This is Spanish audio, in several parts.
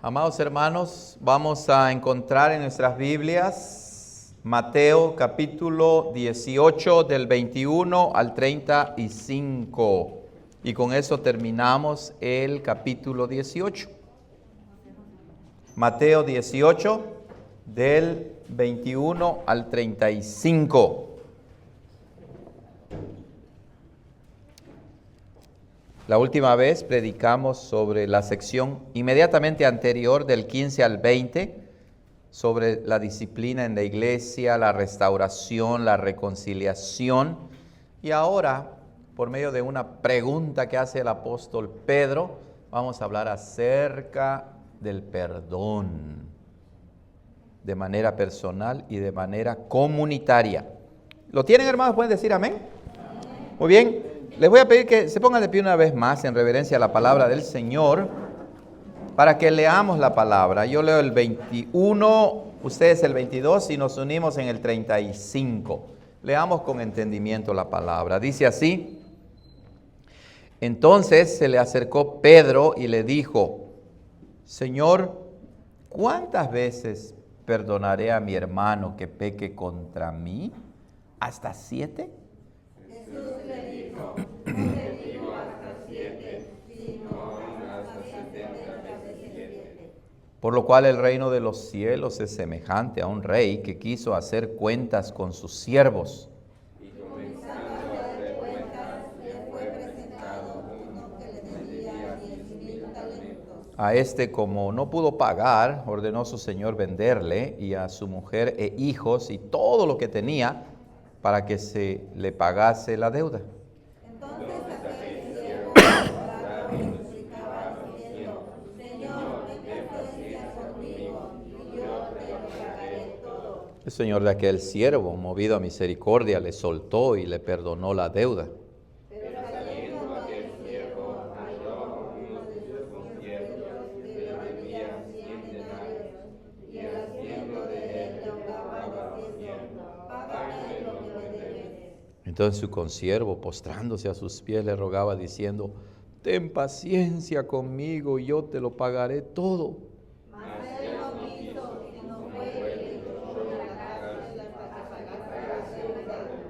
Amados hermanos, vamos a encontrar en nuestras Biblias Mateo capítulo 18 del 21 al 35. Y con eso terminamos el capítulo 18. Mateo 18 del 21 al 35. La última vez predicamos sobre la sección inmediatamente anterior del 15 al 20, sobre la disciplina en la iglesia, la restauración, la reconciliación. Y ahora, por medio de una pregunta que hace el apóstol Pedro, vamos a hablar acerca del perdón, de manera personal y de manera comunitaria. ¿Lo tienen, hermanos? ¿Pueden decir amén? Muy bien. Les voy a pedir que se pongan de pie una vez más en reverencia a la palabra del Señor para que leamos la palabra. Yo leo el 21, ustedes el 22 y nos unimos en el 35. Leamos con entendimiento la palabra. Dice así: Entonces se le acercó Pedro y le dijo: Señor, ¿cuántas veces perdonaré a mi hermano que peque contra mí? ¿Hasta 7? Jesús le dijo: no te digo hasta 7, sino hasta 70 veces 7. Por lo cual el reino de los cielos es semejante a un rey que quiso hacer cuentas con sus siervos. Y comenzando a hacer cuentas, le fue presentado uno que le debía 10,000 talentos. A este, como no pudo pagar, ordenó su señor venderle y a su mujer e hijos y todo lo que tenía para que se le pagase la deuda. Entonces aquel siervo malvado le suplicaba diciendo: Señor, ten paciencia conmigo, y yo te lo pagaré todo. El señor de aquel siervo, movido a misericordia, le soltó y le perdonó la deuda. Pero saliendo aquel siervo, halló uno de sus consiervos que le debía 100 denarios, y haciendo de él le ahogaba diciendo: Págame lo que me debes. Entonces su consiervo, postrándose a sus pies, le rogaba diciendo: Ten paciencia conmigo y yo te lo pagaré todo. Mas él no quiso, sino fue y le echó en la cárcel hasta que pagase la deuda.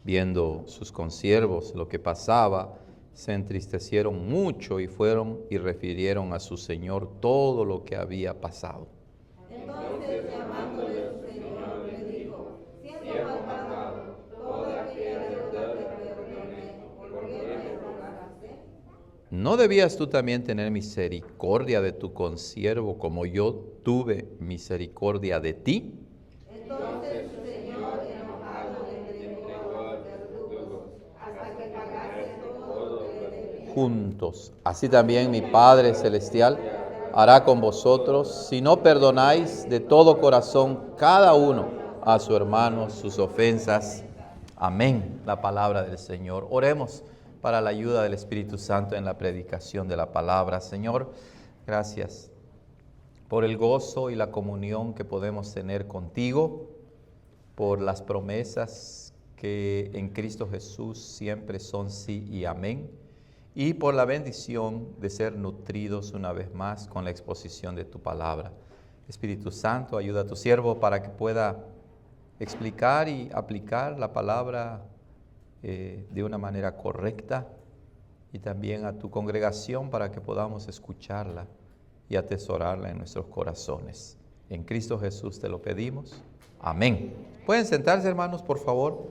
Viendo sus consiervos lo que pasaba, se entristecieron mucho y fueron y refirieron a su señor todo lo que había pasado. Entonces, llamándole su señor, le dijo: Siervo malvado, toda aquella deuda te perdoné, ¿por qué me rogaste? ¿No debías tú también tener misericordia de tu consiervo como yo tuve misericordia de ti? Entonces su señor, enojado, le entregó a los verdugos hasta que pagase todo lo que le debía. Juntos. Así también mi Padre Celestial hará con vosotros si no perdonáis de todo corazón cada uno a su hermano sus ofensas. Amén. La palabra del Señor. Oremos para la ayuda del Espíritu Santo en la predicación de la palabra. Señor, gracias por el gozo y la comunión que podemos tener contigo, por las promesas que en Cristo Jesús siempre son sí y amén, y por la bendición de ser nutridos una vez más con la exposición de tu palabra. Espíritu Santo, ayuda a tu siervo para que pueda explicar y aplicar la palabra de una manera correcta, y también a tu congregación para que podamos escucharla y atesorarla en nuestros corazones. En Cristo Jesús te lo pedimos. Amén. ¿Pueden sentarse, hermanos, por favor?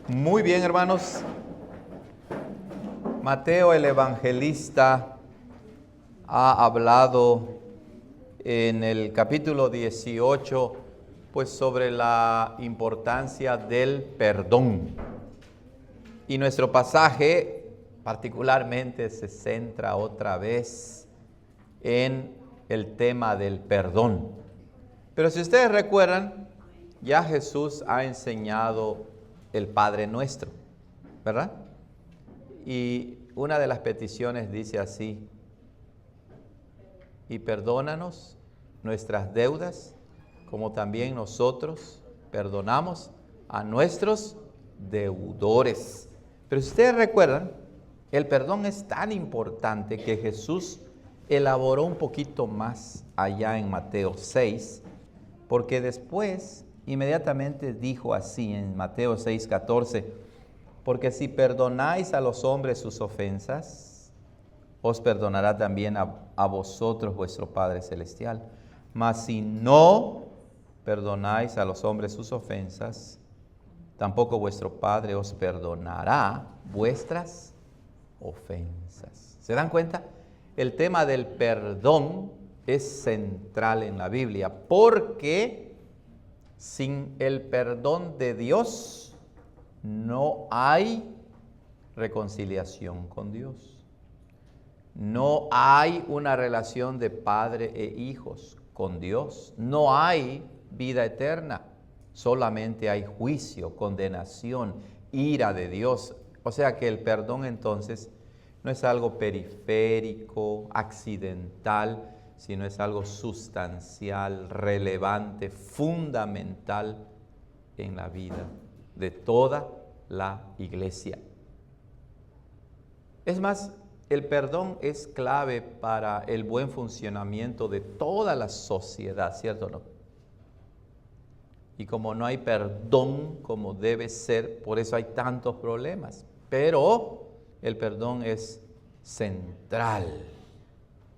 Muy bien, hermanos. Mateo el evangelista ha hablado en el capítulo 18 pues sobre la importancia del perdón. Y nuestro pasaje particularmente se centra otra vez en el tema del perdón. Pero si ustedes recuerdan, ya Jesús ha enseñado el Padre Nuestro, ¿verdad? Y una de las peticiones dice así: y perdónanos nuestras deudas, como también nosotros perdonamos a nuestros deudores. Pero si ustedes recuerdan, el perdón es tan importante que Jesús elaboró un poquito más allá en Mateo 6, porque después inmediatamente dijo así en Mateo 6:14, porque si perdonáis a los hombres sus ofensas, os perdonará también a vosotros vuestro Padre Celestial. Mas si no perdonáis a los hombres sus ofensas, tampoco vuestro Padre os perdonará vuestras ofensas. ¿Se dan cuenta? El tema del perdón es central en la Biblia, porque sin el perdón de Dios no hay reconciliación con Dios. No hay una relación de padre e hijos con Dios. No hay vida eterna. Solamente hay juicio, condenación, ira de Dios. O sea que el perdón entonces no es algo periférico, accidental, sino es algo sustancial, relevante, fundamental en la vida de toda la iglesia. Es más, el perdón es clave para el buen funcionamiento de toda la sociedad, ¿cierto o no? Y como no hay perdón como debe ser, por eso hay tantos problemas. Pero el perdón es central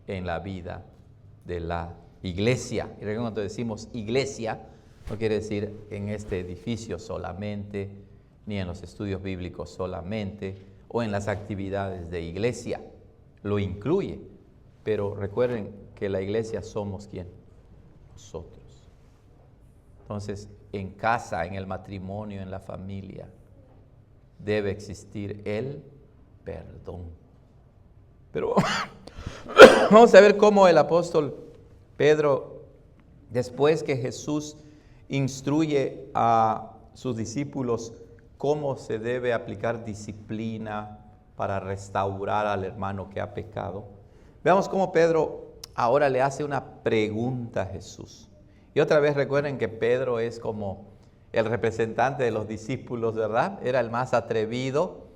en la vida de la iglesia. Y recuerden, cuando decimos iglesia, no quiere decir en este edificio solamente, ni en los estudios bíblicos solamente, o en las actividades de iglesia. Lo incluye. Pero recuerden que la iglesia somos ¿quién? Nosotros. Entonces, en casa, en el matrimonio, en la familia, debe existir el perdón. Pero vamos a ver cómo el apóstol Pedro, después que Jesús instruye a sus discípulos cómo se debe aplicar disciplina para restaurar al hermano que ha pecado, veamos cómo Pedro ahora le hace una pregunta a Jesús. Y otra vez recuerden que Pedro es como el representante de los discípulos, ¿verdad? Era el más atrevido,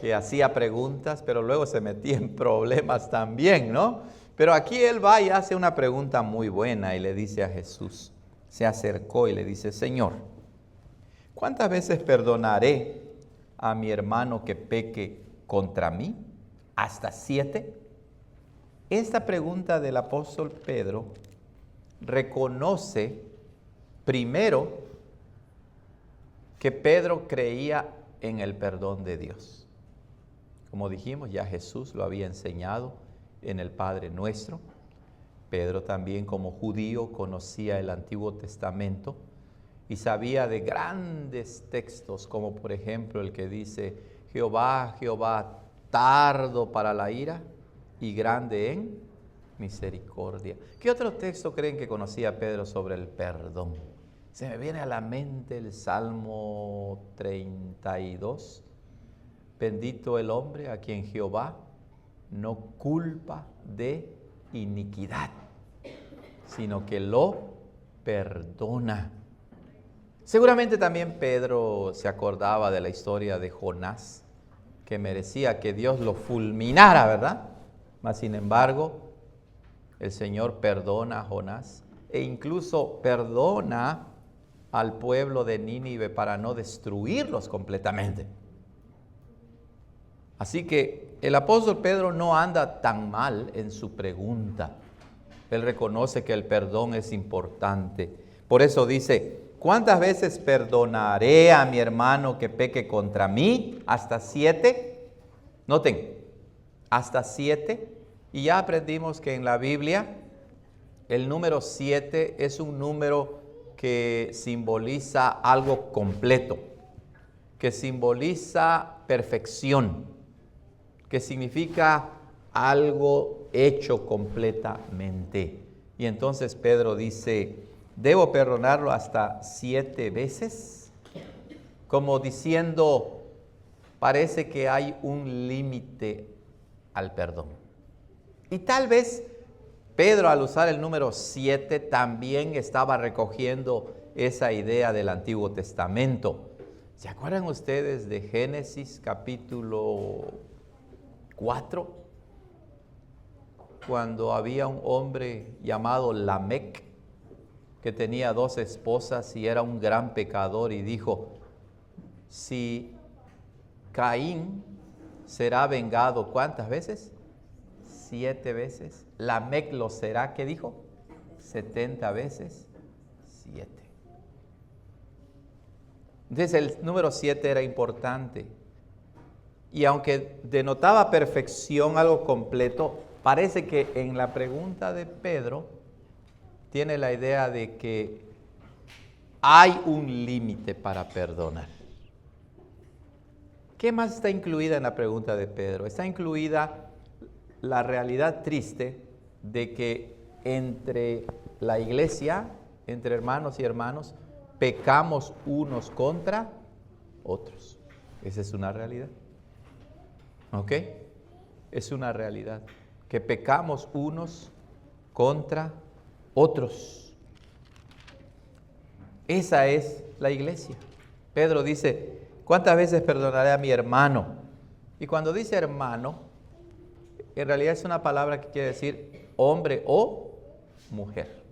que hacía preguntas, pero luego se metía en problemas también, ¿no? Pero aquí él va y hace una pregunta muy buena y le dice a Jesús, se acercó y le dice, Señor, ¿cuántas veces perdonaré a mi hermano que peque contra mí? ¿Hasta 7? Esta pregunta del apóstol Pedro reconoce primero que Pedro creía en el perdón de Dios. Como dijimos, ya Jesús lo había enseñado en el Padre Nuestro. Pedro también, como judío, conocía el Antiguo Testamento y sabía de grandes textos, como por ejemplo el que dice, Jehová, Jehová, tardo para la ira y grande en misericordia. ¿Qué otro texto creen que conocía Pedro sobre el perdón? Se me viene a la mente el Salmo 32. Bendito el hombre a quien Jehová no culpa de iniquidad, sino que lo perdona. Seguramente también Pedro se acordaba de la historia de Jonás, que merecía que Dios lo fulminara, ¿verdad? Mas sin embargo, el Señor perdona a Jonás e incluso perdona al pueblo de Nínive para no destruirlos completamente. Así que el apóstol Pedro no anda tan mal en su pregunta. Él reconoce que el perdón es importante. Por eso dice, ¿cuántas veces perdonaré a mi hermano que peque contra mí? ¿Hasta 7? Noten, hasta 7. Y ya aprendimos que en la Biblia el número 7 es un número que simboliza algo completo, que simboliza perfección, que significa algo hecho completamente. Y entonces Pedro dice, ¿debo perdonarlo hasta 7 veces? Como diciendo, parece que hay un límite al perdón. Y tal vez Pedro, al usar el número 7, también estaba recogiendo esa idea del Antiguo Testamento. ¿Se acuerdan ustedes de Génesis capítulo 4? cuando había un hombre llamado Lamec que tenía 2 esposas y era un gran pecador y dijo, si Caín será vengado, ¿cuántas veces? 7 veces. Lamec lo será, ¿qué dijo? 70 veces 7. Entonces el número 7 era importante. Y aunque denotaba perfección, algo completo, parece que en la pregunta de Pedro tiene la idea de que hay un límite para perdonar. ¿Qué más está incluida en la pregunta de Pedro? Está incluida la realidad triste de que entre la iglesia, entre hermanos y hermanos, pecamos unos contra otros. Esa es una realidad. ¿Ok? Es una realidad. Que pecamos unos contra otros. Esa es la iglesia. Pedro dice, ¿cuántas veces perdonaré a mi hermano? Y cuando dice hermano, en realidad es una palabra que quiere decir hombre o mujer.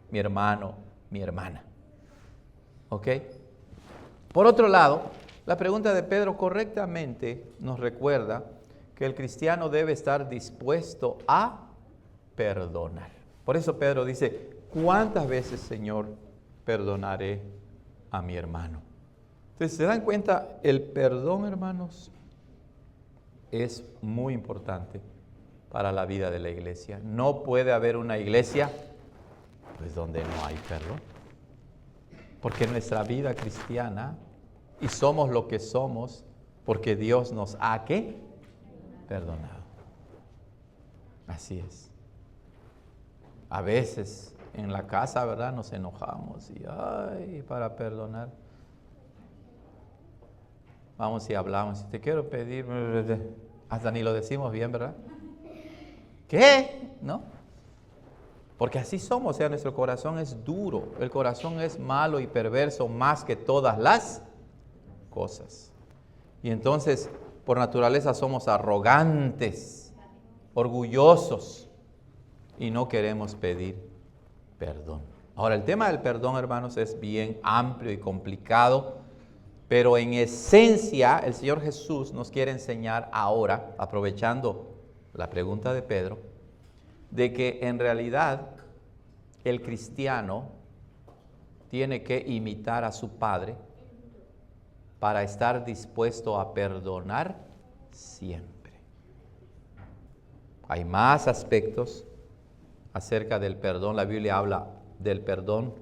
Mi hermano, mi hermana. ¿Ok? Por otro lado, la pregunta de Pedro correctamente nos recuerda que el cristiano debe estar dispuesto a perdonar. Por eso Pedro dice, ¿cuántas veces, Señor, perdonaré a mi hermano? Entonces, ¿se dan cuenta? El perdón, hermanos, es muy importante para la vida de la iglesia. No puede haber una iglesia pues donde no hay perdón. Porque nuestra vida cristiana, y somos lo que somos, porque Dios nos ha ¿qué? Perdonado. Así es. A veces en la casa, ¿verdad? Nos enojamos y ay, para perdonar. Vamos y hablamos, te quiero pedir, hasta ni lo decimos bien, ¿verdad? ¿Qué? ¿No? Porque así somos, o sea, nuestro corazón es duro, el corazón es malo y perverso más que todas las cosas. Y entonces, por naturaleza somos arrogantes, orgullosos y no queremos pedir perdón. Ahora, el tema del perdón, hermanos, es bien amplio y complicado, pero en esencia el Señor Jesús nos quiere enseñar ahora, aprovechando la pregunta de Pedro, de que en realidad el cristiano tiene que imitar a su Padre para estar dispuesto a perdonar siempre. Hay más aspectos acerca del perdón. La Biblia habla del perdón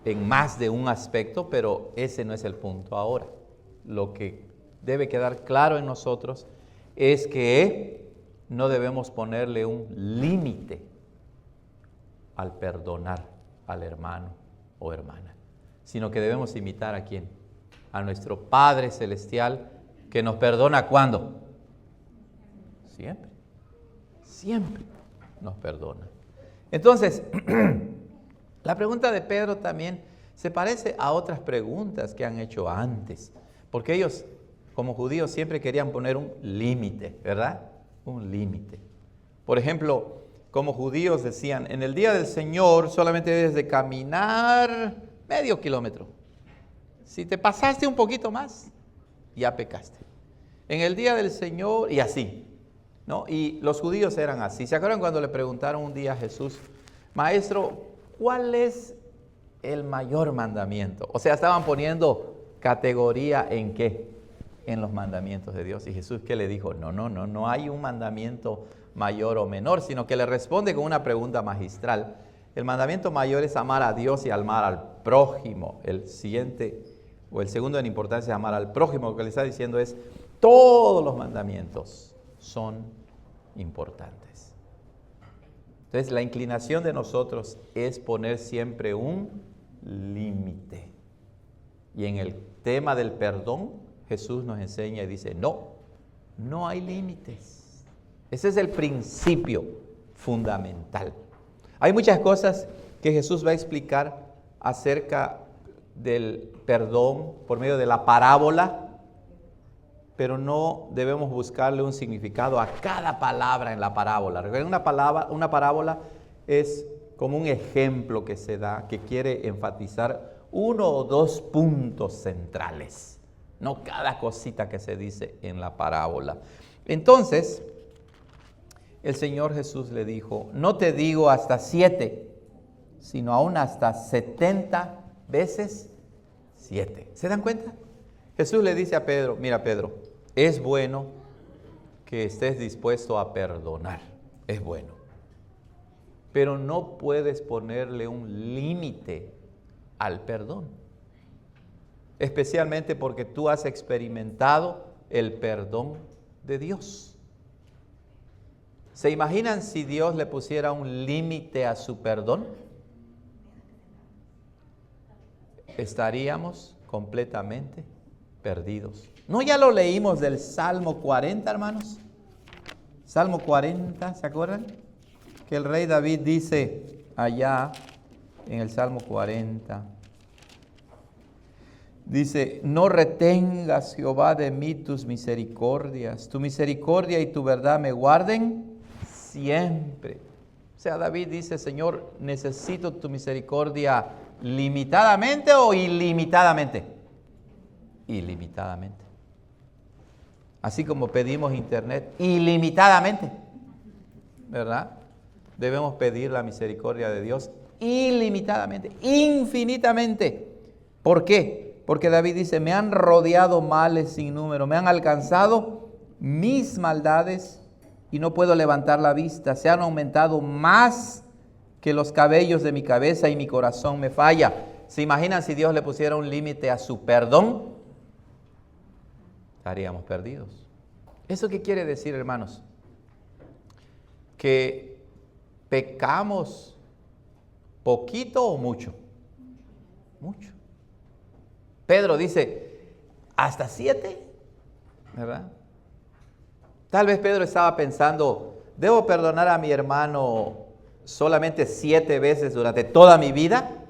en más de un aspecto, pero ese no es el punto ahora. Lo que debe quedar claro en nosotros es que no debemos ponerle un límite al perdonar al hermano o hermana, sino que debemos imitar ¿a quién? A nuestro Padre Celestial, que nos perdona ¿cuándo? Siempre. Siempre nos perdona. Entonces, la pregunta de Pedro también se parece a otras preguntas que han hecho antes, porque ellos, como judíos, siempre querían poner un límite, ¿verdad? Un límite. Por ejemplo, como judíos decían, en el día del Señor solamente debes de caminar medio kilómetro. Si te pasaste un poquito más, ya pecaste. En el día del Señor, y así, ¿no? Y los judíos eran así. ¿Se acuerdan cuando le preguntaron un día a Jesús, Maestro, ¿cuál es el mayor mandamiento? O sea, estaban poniendo categoría ¿en qué? En los mandamientos de Dios. Y Jesús, ¿qué le dijo? No hay un mandamiento mayor o menor, sino que le responde con una pregunta magistral. El mandamiento mayor es amar a Dios y amar al prójimo. El siguiente, o el segundo en importancia, es amar al prójimo. Lo que le está diciendo es, todos los mandamientos son importantes. Entonces, la inclinación de nosotros es poner siempre un límite. Y en el tema del perdón, Jesús nos enseña y dice, no hay límites. Ese es el principio fundamental. Hay muchas cosas que Jesús va a explicar acerca del perdón por medio de la parábola pero no debemos buscarle un significado a cada palabra en la parábola. Recuerden, una parábola es como un ejemplo que se da, que quiere enfatizar uno o dos puntos centrales, no cada cosita que se dice en la parábola. Entonces, el Señor Jesús le dijo, no te digo hasta 7, sino aún hasta 70 veces 7. ¿Se dan cuenta? Jesús le dice a Pedro, mira Pedro, es bueno que estés dispuesto a perdonar, es bueno. Pero no puedes ponerle un límite al perdón. Especialmente porque tú has experimentado el perdón de Dios. ¿Se imaginan si Dios le pusiera un límite a su perdón? Estaríamos completamente perdidos. ¿No ya lo leímos del Salmo 40, hermanos? Salmo 40, ¿se acuerdan? Que el rey David dice allá en el Salmo 40, dice, no retengas, Jehová, de mí tus misericordias, tu misericordia y tu verdad me guarden siempre. O sea, David dice, Señor, necesito tu misericordia limitadamente o ilimitadamente. Ilimitadamente. Así como pedimos internet ilimitadamente, ¿verdad? Debemos pedir la misericordia de Dios ilimitadamente, infinitamente. ¿Por qué? Porque David dice, me han rodeado males sin número, me han alcanzado mis maldades y no puedo levantar la vista. Se han aumentado más que los cabellos de mi cabeza y mi corazón me falla. ¿Se imaginan si Dios le pusiera un límite a su perdón? Estaríamos perdidos. ¿Eso qué quiere decir, hermanos? Que pecamos poquito o mucho. Mucho. Pedro dice, hasta 7, ¿verdad? Tal vez Pedro estaba pensando, ¿debo perdonar a mi hermano solamente 7 veces durante toda mi vida?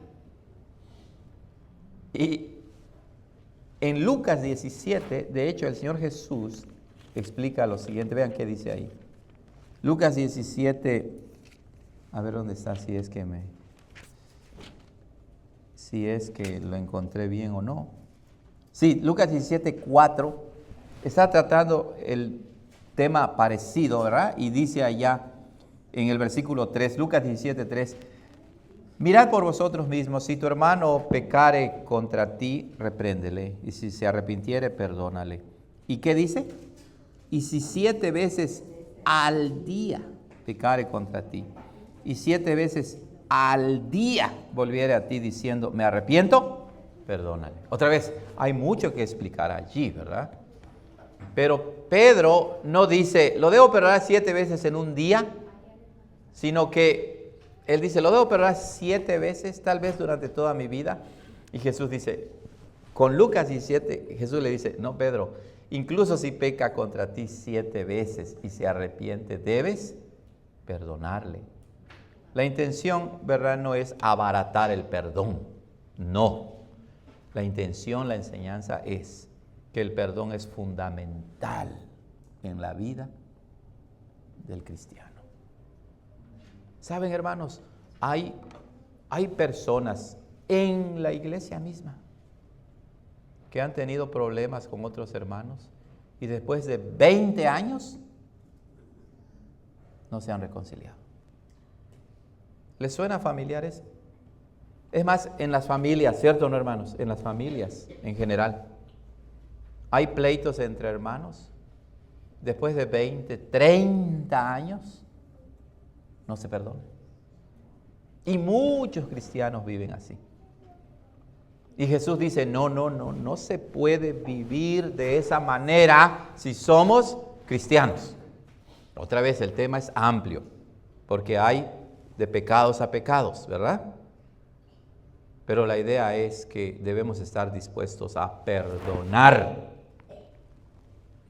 Y en Lucas 17, de hecho, el Señor Jesús explica lo siguiente. Vean qué dice ahí. Lucas 17, a ver dónde está, si es que lo encontré bien o no. Sí, Lucas 17, 4, está tratando el tema parecido, ¿verdad? Y dice allá en el versículo 3, Lucas 17, 3, mirad por vosotros mismos, si tu hermano pecare contra ti, repréndele, y si se arrepintiere, perdónale. ¿Y qué dice? Y si 7 veces al día pecare contra ti, y 7 veces al día volviere a ti diciendo, me arrepiento, perdónale. Otra vez, hay mucho que explicar allí, ¿verdad? Pero Pedro no dice, lo debo perdonar 7 veces en un día, sino que él dice, lo debo perdonar 7 veces, tal vez durante toda mi vida. Y Jesús dice, con Lucas 17, Jesús le dice, no, Pedro, incluso si peca contra ti 7 veces y se arrepiente, debes perdonarle. La intención, ¿verdad?, no es abaratar el perdón, no. La intención, la enseñanza es que el perdón es fundamental en la vida del cristiano. ¿Saben, hermanos? Hay personas en la iglesia misma que han tenido problemas con otros hermanos y después de 20 años no se han reconciliado. ¿Les suena familiares? Es más, en las familias, ¿cierto o no, hermanos? En las familias en general. Hay pleitos entre hermanos. Después de 20, 30 años, no se perdonan. Y muchos cristianos viven así. Y Jesús dice, no se puede vivir de esa manera si somos cristianos. Otra vez, el tema es amplio, porque hay de pecados a pecados, ¿verdad? Pero la idea es que debemos estar dispuestos a perdonar.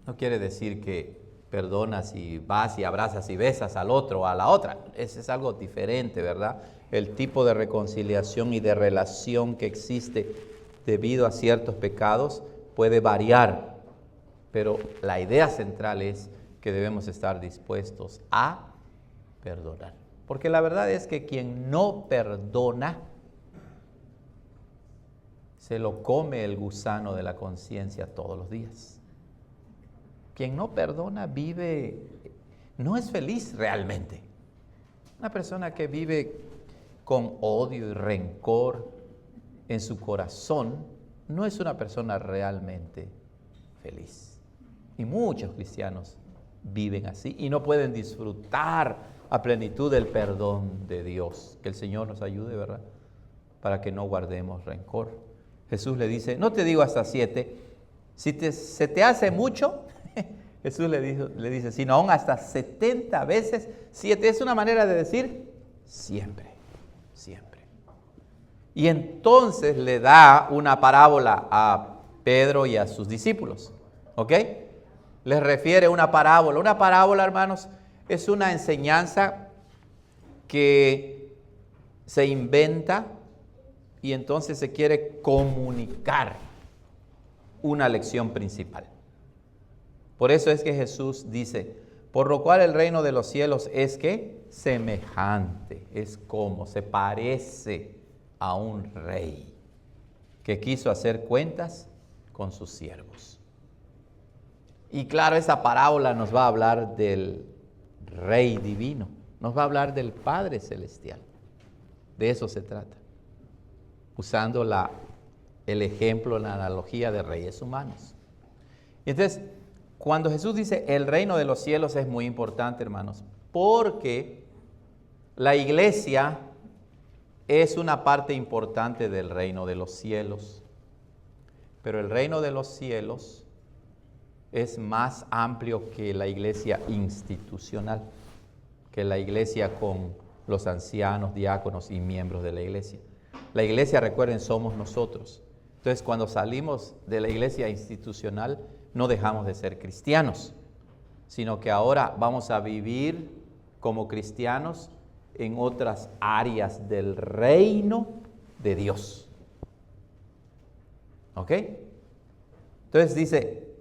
No quiere decir que perdonas y vas y abrazas y besas al otro o a la otra. Eso es algo diferente, ¿verdad? El tipo de reconciliación y de relación que existe debido a ciertos pecados puede variar. Pero la idea central es que debemos estar dispuestos a perdonar. Porque la verdad es que quien no perdona, se lo come el gusano de la conciencia todos los días. Quien no perdona vive, no es feliz realmente. Una persona que vive con odio y rencor en su corazón no es una persona realmente feliz. Y muchos cristianos viven así y no pueden disfrutar a plenitud del perdón de Dios. Que el Señor nos ayude, ¿verdad? Para que no guardemos rencor. Jesús le dice, no te digo hasta 7, si se te hace mucho, Jesús le dice, sino aún hasta 70 veces 7. Es una manera de decir siempre, siempre. Y entonces le da una parábola a Pedro y a sus discípulos, ¿ok? Les refiere una parábola. Una parábola, hermanos, es una enseñanza que se inventa y entonces se quiere comunicar una lección principal. Por eso es que Jesús dice, por lo cual el reino de los cielos es que semejante, es como, se parece a un rey que quiso hacer cuentas con sus siervos. Y claro, esa parábola nos va a hablar del Rey divino, nos va a hablar del Padre celestial. De eso se trata, usando el ejemplo, la analogía de reyes humanos. Y entonces, cuando Jesús dice el reino de los cielos es muy importante, hermanos, porque la iglesia es una parte importante del reino de los cielos. Pero el reino de los cielos es más amplio que la iglesia institucional, que la iglesia con los ancianos, diáconos y miembros de la iglesia. La iglesia, recuerden, somos nosotros. Entonces, cuando salimos de la iglesia institucional, no dejamos de ser cristianos, sino que ahora vamos a vivir como cristianos en otras áreas del reino de Dios. ¿Ok? Entonces dice,